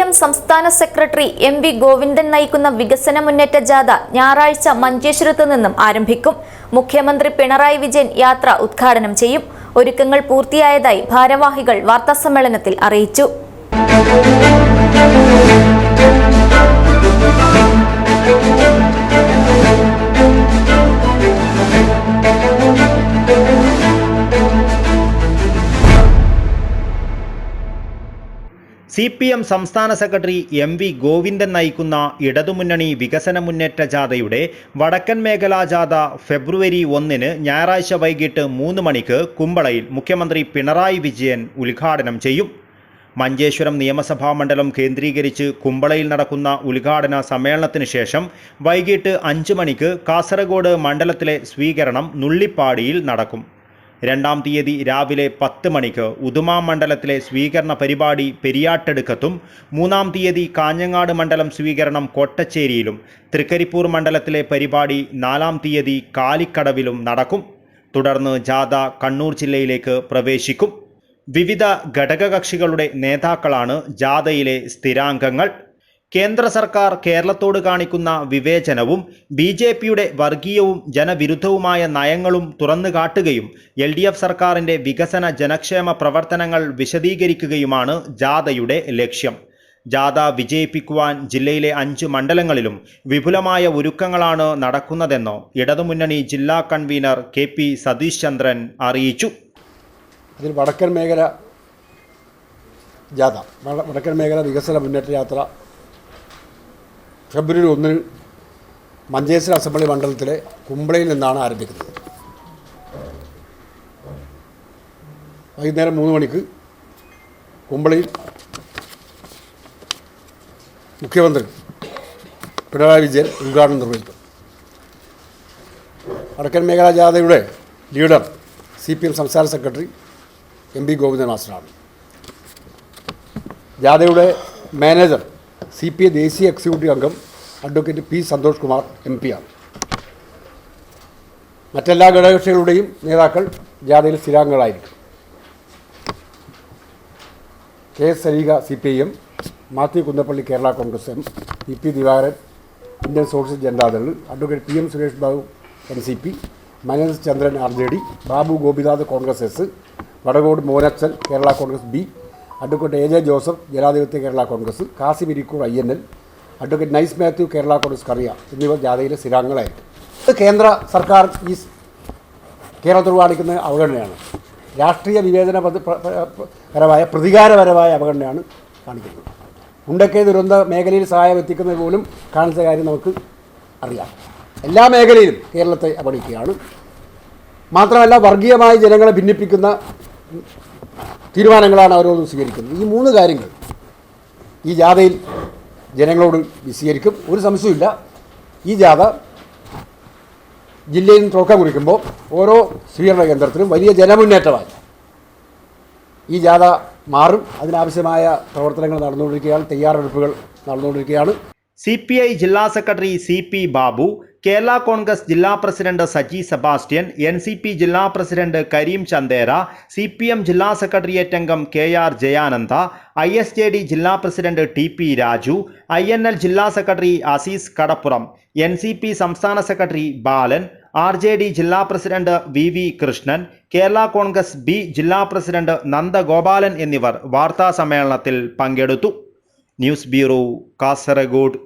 CPM സംസ്ഥാന secretary MV Govindan നയിക്കുന്ന വികസന മുന്നേറ്റ ജാഥ ഞായറാഴ്ച മഞ്ചേശ്വരത്ത് നിന്നും ആരംഭിക്കും. മുഖ്യമന്ത്രി പിണറായി വിജയൻ യാത്ര ഉദ്ഘാടനം ചെയ്യും. ഒരുക്കങ്ങൾ പൂർത്തിയായതായി ഭാരവാഹികൾ വാർത്താസമ്മേളനത്തിൽ അറിയിച്ചു. CPM സംസ്ഥാന സെക്രട്ടറി MV ഗോവിന്ദൻ നയിക്കുന്ന ഇടതുമുന്നണി വികസന മുന്നേറ്റ ജാഥയുടെ വടക്കൻ മേഖലാ ജാഥ ഫെബ്രുവരി 1 ഞായറാഴ്ച വൈകിട്ട് 3 മണിക്ക് കുമ്പളയിൽ മുഖ്യമന്ത്രി പിണറായി വിജയൻ ഉദ്ഘാടനം ചെയ്യും. മഞ്ചേശ്വരം നിയമസഭാ മണ്ഡലം കേന്ദ്രീകരിച്ച് കുമ്പളയിൽ നടക്കുന്ന ഉദ്ഘാടന സമ്മേളനത്തിന് ശേഷം വൈകിട്ട് 5 മണിക്ക് കാസർഗോഡ് മണ്ഡലത്തിലെ സ്വീകരണം നുള്ളിപ്പാടിയിൽ നടക്കും. 2-ാം തീയതി രാവിലെ 10 മണിക്ക് ഉദുമ മണ്ഡലത്തിലെ സ്വീകരണ പരിപാടി പെരിയാട്ടെടുക്കത്തും 3-ാം തീയതി കാഞ്ഞങ്ങാട് മണ്ഡലം സ്വീകരണം കോട്ടച്ചേരിയിലും തൃക്കരിപ്പൂർ മണ്ഡലത്തിലെ പരിപാടി 4-ാം തീയതി കാലിക്കടവിലും നടക്കും. തുടർന്ന് ജാഥ കണ്ണൂർ ജില്ലയിലേക്ക് പ്രവേശിക്കും. വിവിധ ഘടകകക്ഷികളുടെ നേതാക്കളാണ് ജാഥയിലെ സ്ഥിരാംഗങ്ങൾ. കേന്ദ്ര സർക്കാർ കേരളത്തോട് കാണിക്കുന്ന വിവേചനവും BJPയുടെ വർഗീയവും ജനവിരുദ്ധവുമായ നയങ്ങളും തുറന്നു കാട്ടുകയും LDF സർക്കാരിൻ്റെ വികസന ജനക്ഷേമ പ്രവർത്തനങ്ങൾ വിശദീകരിക്കുകയുമാണ് ജാഥയുടെ ലക്ഷ്യം. ജാഥ വിജയിപ്പിക്കുവാൻ ജില്ലയിലെ 5 മണ്ഡലങ്ങളിലും വിപുലമായ ഒരുക്കങ്ങളാണ് നടക്കുന്നതെന്ന് ഇടതുമുന്നണി ജില്ലാ കൺവീനർ KP സതീഷ് ചന്ദ്രൻ അറിയിച്ചു. അതിൽ വടക്കൻ മേഖല ജാഥ, വടക്കൻ മേഖല വികസന മുന്നേറ്റ യാത്ര ഫെബ്രുവരി 1 മഞ്ചേശ്വരം അസംബ്ലി മണ്ഡലത്തിലെ കുമ്പളയിൽ നിന്നാണ് ആരംഭിക്കുന്നത്. വൈകുന്നേരം 3 മണിക്ക് കുമ്പളയിൽ മുഖ്യമന്ത്രി പിണറായി വിജയൻ ഉദ്ഘാടനം നിർവഹിക്കും. വടക്കൻ മേഖലാ ജാഥയുടെ ലീഡർ CPM സംസ്ഥാന സെക്രട്ടറി MV ഗോവിന്ദൻ മാസ്റ്ററാണ്. ജാഥയുടെ മാനേജർ CPI ദേശീയ എക്സിക്യൂട്ടീവ് അംഗം advocate P Santhosh Kumar MP ആണ്. മറ്റെല്ലാ ഘടകകക്ഷികളുടെയും നേതാക്കൾ ജാഥയിൽ സ്ഥിരാംഗങ്ങളായിരിക്കും. KS Saleega CPIM, Mathew Kunnappally Kerala Congress M, EP ദിവാകരൻ Indian socialist Janata Dal, advocate PM Suresh Babu NCP, Manoj Chandran RJD, Babu Gopinath Congress S, Vadakode Monachan Kerala Congress B, advocate AJ Joseph ജനാധിപത്യ Kerala Congress, Kasim Irikkur INL, advocate nice Mathew Kerala Congress കറിയ എന്നിവർ ജാഥയിലെ സ്ഥിരാംഗങ്ങളായിരിക്കും. കേന്ദ്ര സർക്കാർ ഈ കേരളത്തോട് കാണിക്കുന്ന അവഗണനയാണ്. രാഷ്ട്രീയ വിവേചനപരമായ പ്രതികാരപരമായ അവഗണനയാണ് കാണിക്കുന്നത്. മുണ്ടക്കൈ ദുരന്ത മേഖലയിൽ സഹായം എത്തിക്കുന്നത് പോലും കാണിച്ച കാര്യം നമുക്ക് അറിയാം. എല്ലാ മേഖലയിലും കേരളത്തെ അവഗണിക്കുകയാണ്. മാത്രമല്ല വർഗീയമായി ജനങ്ങളെ ഭിന്നിപ്പിക്കുന്ന തീരുമാനങ്ങളാണ് ഓരോന്നും സ്വീകരിക്കുന്നത്. ഈ 3 കാര്യങ്ങൾ ഈ ജാഥയിൽ ജനങ്ങളോട് വിശദീകരിക്കും. ഒരു സംശയമില്ല, ഈ ജാഥ ജില്ലയിൽ നിന്ന് തുടക്കം കുറിക്കുമ്പോൾ ഓരോ സ്വീകരണ കേന്ദ്രത്തിലും വലിയ ജനമുന്നേറ്റമായി ഈ ജാഥ മാറും. അതിനാവശ്യമായ പ്രവർത്തനങ്ങൾ നടന്നുകൊണ്ടിരിക്കുകയാണ്, തയ്യാറെടുപ്പുകൾ നടന്നുകൊണ്ടിരിക്കുകയാണ്. CPI ജില്ലാ സെക്രട്ടറി CP ബാബു, കേരള കോൺഗ്രസ് ജില്ലാ പ്രസിഡന്റ് സജി സെബാസ്റ്റ്യൻ, NCP ജില്ലാ പ്രസിഡന്റ് കരീം ചന്ദേര, CPM ജില്ലാ സെക്രട്ടേറിയറ്റ് അംഗം KR ജയാനന്ദ, ISJD ജില്ലാ പ്രസിഡന്റ് TP രാജു, INL ജില്ലാ സെക്രട്ടറി അസീസ് കടപ്പുറം, NCP സംസ്ഥാന സെക്രട്ടറി ബാലൻ, RJD ജില്ലാ president VV Krishnan, Kerala Congress B ജില്ലാ പ്രസിഡന്റ് നന്ദഗോപാലൻ എന്നിവർ വാർത്താ സമ്മേളനത്തിൽ പങ്കെടുത്തു. News bureau, Kasaragod.